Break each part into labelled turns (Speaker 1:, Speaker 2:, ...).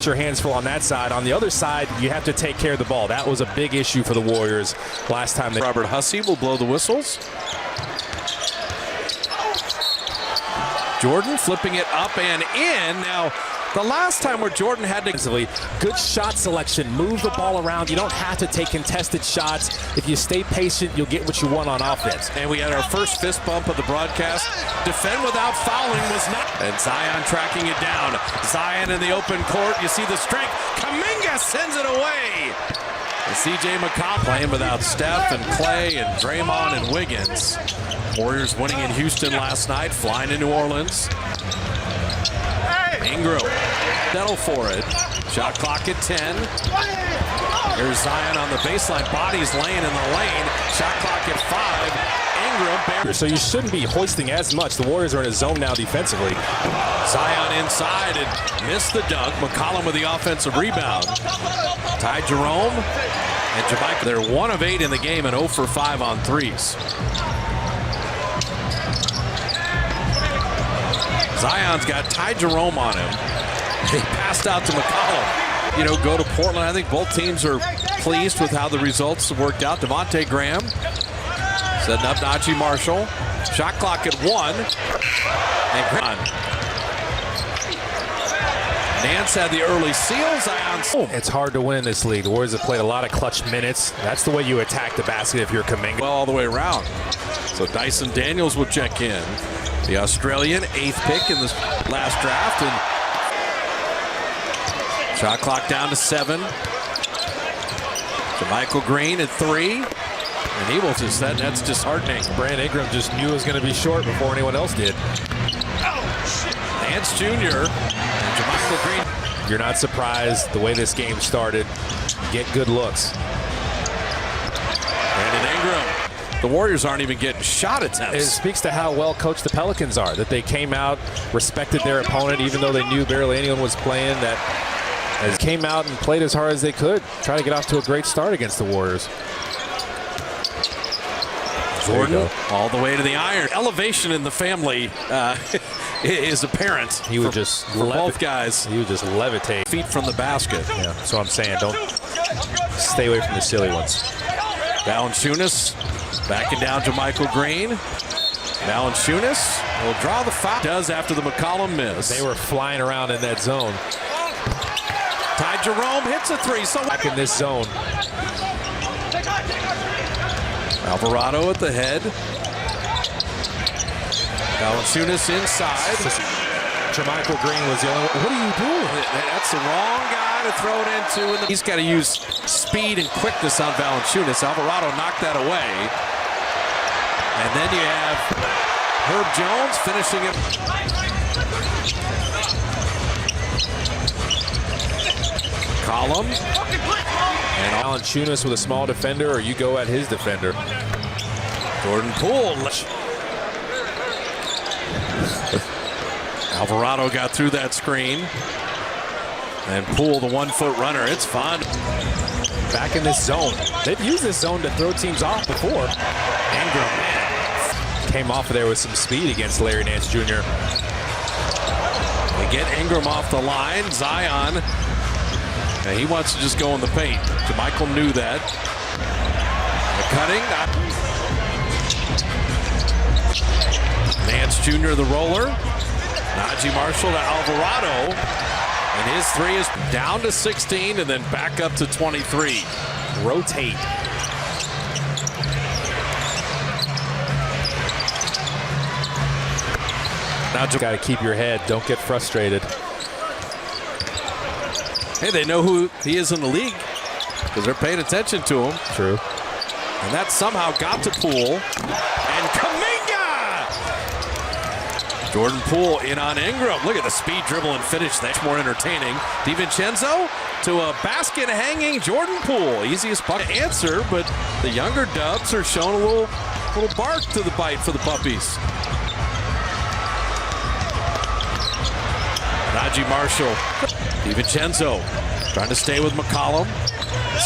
Speaker 1: Your hands full on that side. On the other side, you have to take care of the ball. That was a big issue for the Warriors last time.
Speaker 2: Robert Hussey will blow the whistles. Jordan flipping it up and in. Now, the last time where Jordan had to...
Speaker 1: Good shot selection. Move the ball around. You don't have to take contested shots. If you stay patient, you'll get what you want on offense.
Speaker 2: And we had our first fist bump of the broadcast. Defend without fouling was not... And Zion tracking it down. Zion in the open court. You see the strength. Kuminga sends it away. And C.J. McCollum playing without Steph and Clay and Draymond and Wiggins. Warriors winning in Houston last night, flying to New Orleans. Ingram, settle for it. Shot clock at 10. Here's Zion on the baseline. Bodies laying in the lane. Shot clock at 5. Ingram.
Speaker 1: So you shouldn't be hoisting as much. The Warriors are in a zone now defensively.
Speaker 2: Zion inside and missed the dunk. McCollum with the offensive rebound. Ty Jerome and Jamaica. They're 1 of 8 in the game and 0 for 5 on threes. Zion's got Ty Jerome on him. He passed out to McCollum. You know, go to Portland. I think both teams are pleased with how the results worked out. Devontae Graham setting up Najee Marshall. Shot clock at 1. And Graham. Nance had the early seal. Zion.
Speaker 1: It's hard to win in this league. The Warriors have played a lot of clutch minutes. That's the way you attack the basket if you're Kuminga.
Speaker 2: Well, all the way around. So Dyson Daniels will check in. The Australian, 8th pick in this last draft. And shot clock down to 7. Michael Green at 3. And he will just, that's disheartening.
Speaker 1: Brandon Ingram just knew it was going to be short before anyone else did.
Speaker 2: Nance Jr. and Michael Green.
Speaker 1: You're not surprised the way this game started. Get good looks.
Speaker 2: Brandon Ingram. The Warriors aren't even getting shot attempts.
Speaker 1: It speaks to how well coached the Pelicans are, that they came out, respected their opponent, even though they knew barely anyone was playing, that came out and played as hard as they could, try to get off to a great start against the Warriors.
Speaker 2: Jordan all the way to the iron. Elevation in the family is apparent.
Speaker 1: He would just
Speaker 2: for both guys.
Speaker 1: He would just levitate.
Speaker 2: Feet from the basket.
Speaker 1: Yeah, that's what I'm saying. Don't stay away from the silly ones.
Speaker 2: Valanciunas backing down to Michael Green. Valanciunas will draw the foul. Does after the McCollum miss.
Speaker 1: They were flying around in that zone.
Speaker 2: Ty Jerome hits a 3. So
Speaker 1: back in this zone.
Speaker 2: Alvarado at the head. Valanciunas inside.
Speaker 1: Michael Green was the only one. What are you doing?
Speaker 2: That's the wrong guy to throw it into. He's got to use speed and quickness on Valanciunas. Alvarado knocked that away. And then you have Herb Jones finishing it. Column.
Speaker 1: And Valanciunas with a small defender, or you go at his defender.
Speaker 2: Jordan Poole. Alvarado got through that screen. And Poole, the 1-foot runner. It's fun.
Speaker 1: Back in this zone. They've used this zone to throw teams off before. Ingram, man, came off of there with some speed against Larry Nance Jr.
Speaker 2: They get Ingram off the line. Zion, and he wants to just go in the paint. Michael knew that. The cutting. Nance Jr. the roller. Najee Marshall to Alvarado. And his 3 is down to 16 and then back up to 23.
Speaker 1: Rotate. Now you got to keep your head. Don't get frustrated.
Speaker 2: Hey, they know who he is in the league because they're paying attention to him.
Speaker 1: True.
Speaker 2: And that somehow got to Poole. And Kuminga! Jordan Poole in on Ingram. Look at the speed, dribble, and finish. That's more entertaining. DiVincenzo to a basket hanging Jordan Poole. Easiest puck to answer, but the younger Dubs are showing a little bark to the bite for the puppies. Najee Marshall. DiVincenzo trying to stay with McCollum.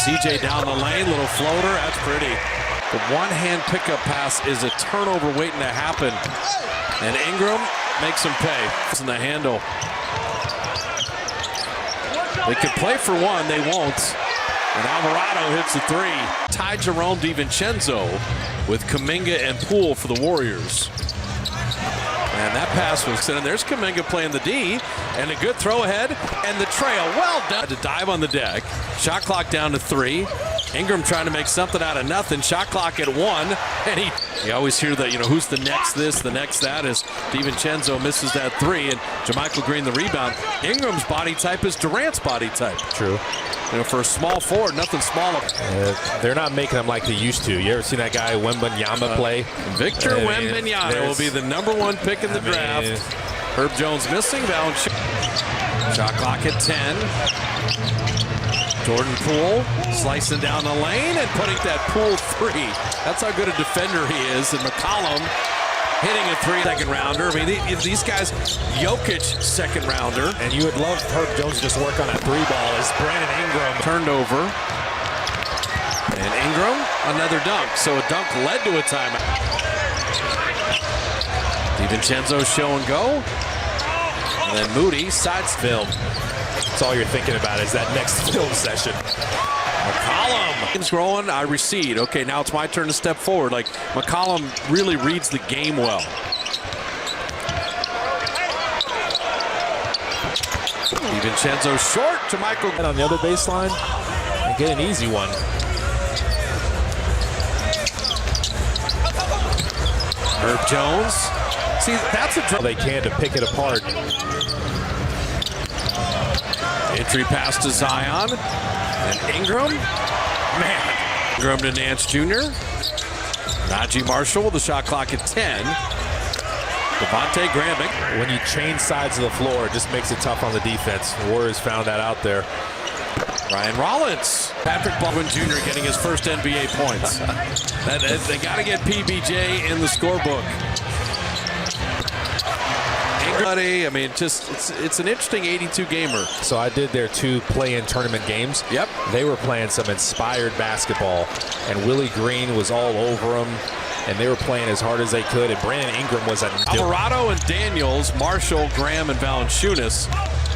Speaker 2: CJ down the lane, little floater. That's pretty. The one-hand pickup pass is a turnover waiting to happen. And Ingram makes him pay. It's in the handle. They could play for one, they won't. And Alvarado hits the three. Ty Jerome DiVincenzo with Kuminga and Poole for the Warriors. And that pass was sent in. There's Kuminga playing the D, and a good throw ahead, and the trail. Well done. To dive on the deck. Shot clock down to 3. Ingram trying to make something out of nothing. Shot clock at 1, and you always hear that, who's the next this, the next that, as DiVincenzo misses that 3, and JaMychal Green the rebound. Ingram's body type is Durant's body type.
Speaker 1: True.
Speaker 2: For a small forward, nothing smaller.
Speaker 1: They're not making them like they used to. You ever seen that guy Wembanyama play?
Speaker 2: Victor Wembanyama will be the #1 pick in the draft. Herb Jones missing. Shot clock at 10. Jordan Poole slicing down the lane and putting that Poole 3. That's how good a defender he is. And McCollum hitting a 3 second rounder. I mean, these guys, Jokic second rounder.
Speaker 1: And you would love Herb Jones to just work on that 3 ball as Brandon Ingram
Speaker 2: turned over. And Ingram, another dunk. So a dunk led to a timeout. DiVincenzo show and go. And then Moody sides film.
Speaker 1: That's all you're thinking about is that next film session.
Speaker 2: McCollum. Game's rolling, I recede. Okay, now it's my turn to step forward. Like, McCollum really reads the game well. DiVincenzo short to Michael.
Speaker 1: And on the other baseline, and get an easy one.
Speaker 2: Herb Jones. See, that's a
Speaker 1: they can to pick it apart.
Speaker 2: Entry pass to Zion. And Ingram. Man. Ingram to Nance Jr. Najee Marshall with the shot clock at 10. Devontae Graham.
Speaker 1: When you change sides of the floor, it just makes it tough on the defense. The Warriors found that out there.
Speaker 2: Ryan Rollins. Patrick Baldwin Jr. getting his first NBA points. They got to get PBJ in the scorebook. I mean, it's an interesting 82 gamer.
Speaker 1: So I did their 2 play-in tournament games.
Speaker 2: Yep.
Speaker 1: They were playing some inspired basketball, and Willie Green was all over them, and they were playing as hard as they could, and Brandon Ingram was a...
Speaker 2: Alvarado and Daniels, Marshall, Graham, and Valanciunas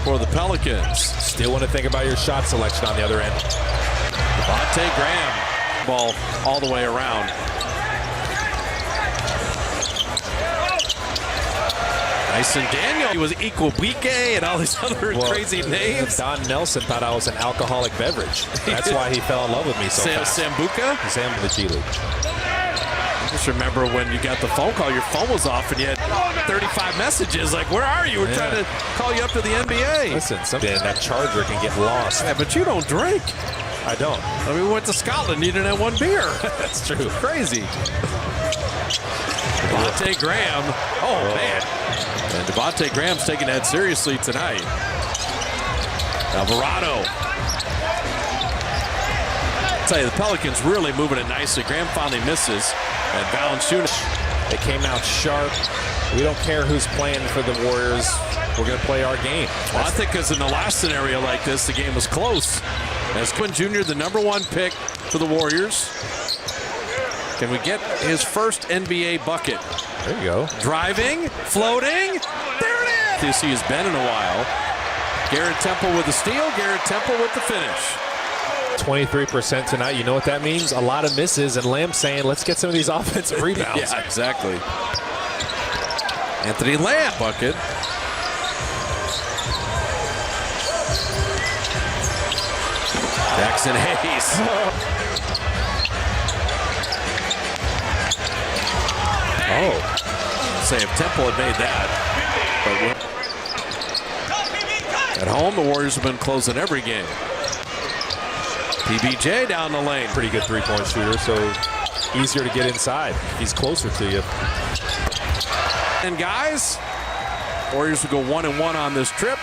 Speaker 2: for the Pelicans.
Speaker 1: Still want to think about your shot selection on the other end.
Speaker 2: Devontae Graham, ball all the way around. Tyson Daniel, he was Equabuike and all these other crazy names.
Speaker 1: Don Nelson thought I was an alcoholic beverage. That's why he fell in love with me so fast.
Speaker 2: Sambuca?
Speaker 1: Sam in the G League.
Speaker 2: Just remember when you got the phone call, your phone was off and you had 35 messages. Like, where are you? We're trying to call you up to the NBA.
Speaker 1: Listen, that charger can get lost.
Speaker 2: Yeah, but you don't drink.
Speaker 1: I don't.
Speaker 2: I mean, we went to Scotland, you didn't have 1 beer.
Speaker 1: That's true.
Speaker 2: Crazy. Devontae Graham. Oh, man. And Devontae Graham's taking that seriously tonight. Alvarado. I'll tell you, the Pelicans really moving it nicely. Graham finally misses. And Valanciunas.
Speaker 1: They came out sharp. We don't care who's playing for the Warriors. We're going to play our game.
Speaker 2: Well, I think because in the last scenario like this, the game was close. As Quinn Jr., the #1 pick for the Warriors. Can we get his first NBA bucket?
Speaker 1: There you go.
Speaker 2: Driving, floating. There it is. You see his Ben in a while. Garrett Temple with the steal. Garrett Temple with the finish.
Speaker 1: 23% tonight. You know what that means? A lot of misses. And Lamb saying, let's get some of these offensive rebounds.
Speaker 2: Yeah, exactly. Anthony Lamb bucket. Jackson Hayes. Oh, say if Temple had made that. But at home, the Warriors have been closing every game. PBJ down the lane.
Speaker 1: Pretty good three-point shooter, so easier to get inside. He's closer to you.
Speaker 2: And guys, Warriors will go 1-1 on this trip.